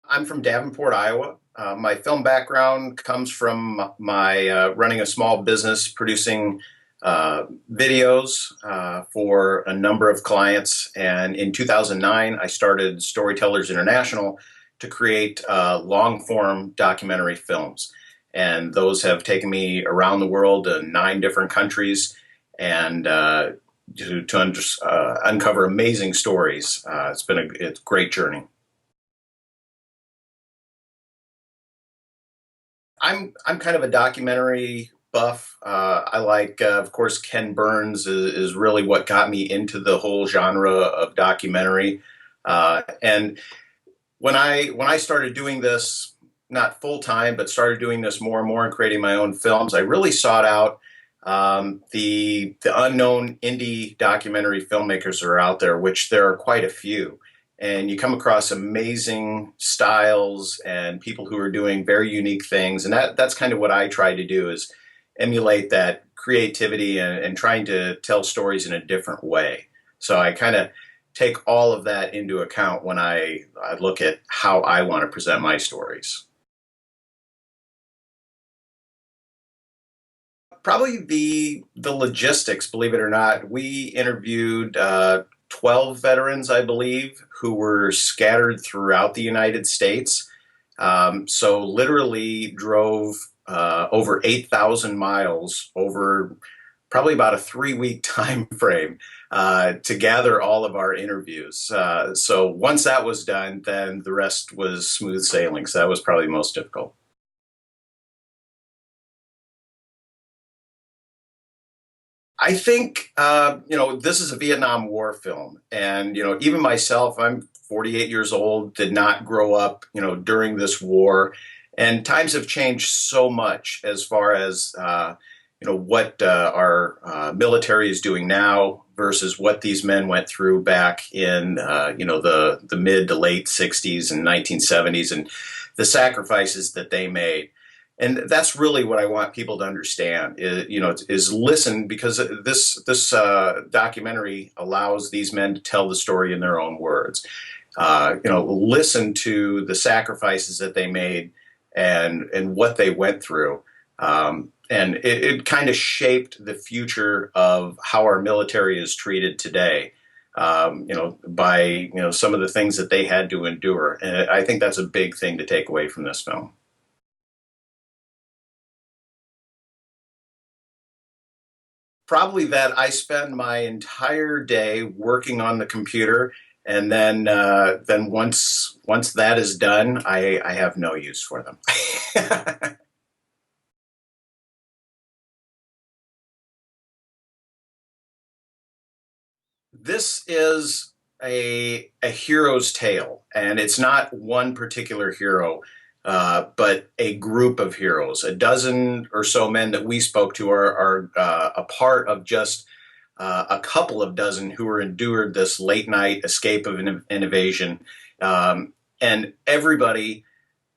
I'm from Davenport, Iowa. My film background comes from my running a small business producing videos for a number of clients. And in 2009, I started Storytellers International to create long form documentary films. And those have taken me around the world to 9 different countries and to uncover amazing stories. It's been a great journey. I'm kind of a documentary buff. I like, of course, Ken Burns is really what got me into the whole genre of documentary. And when I started doing this, not full time, but started doing this more and more and creating my own films, I really sought out the unknown indie documentary filmmakers that are out there, which there are quite a few. And you come across amazing styles and people who are doing very unique things, and that's kind of what I try to do is emulate that creativity and trying to tell stories in a different way. So I kind of take all of that into account when I look at how I want to present my stories. Probably the logistics, believe it or not. We interviewed 12 veterans, I believe, who were scattered throughout the United States. So literally drove over 8,000 miles over probably about a 3 week time frame to gather all of our interviews. So once that was done, then the rest was smooth sailing. So that was probably the most difficult. I think this is a Vietnam War film, and even myself, I'm 48 years old, did not grow up during this war, and times have changed so much as far as what our military is doing now versus what these men went through back in the mid to late 60s and 1970s, and the sacrifices that they made. And that's really what I want people to understand is listen, because this documentary allows these men to tell the story in their own words. Listen to the sacrifices that they made and what they went through. And it kind of shaped the future of how our military is treated today. By some of the things that they had to endure. And I think that's a big thing to take away from this film. Probably that I spend my entire day working on the computer, and then once that is done, I have no use for them. This is a hero's tale, and it's not one particular hero, but a group of heroes. A dozen or so men that we spoke to are a part of just a couple of dozen who were endured this late night escape of an invasion, and everybody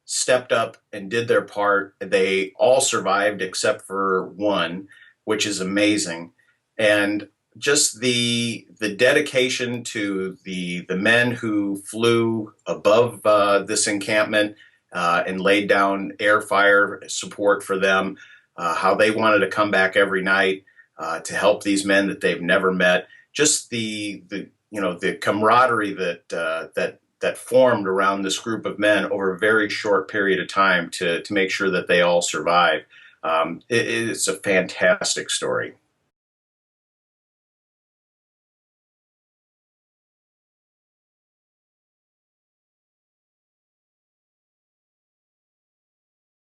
stepped up and did their part. They all survived except for one, which is amazing. And just the dedication to the men who flew above this encampment and laid down air fire support for them, how they wanted to come back every night to help these men that they've never met. Just the camaraderie that formed around this group of men over a very short period of time to make sure that they all survive. It's a fantastic story.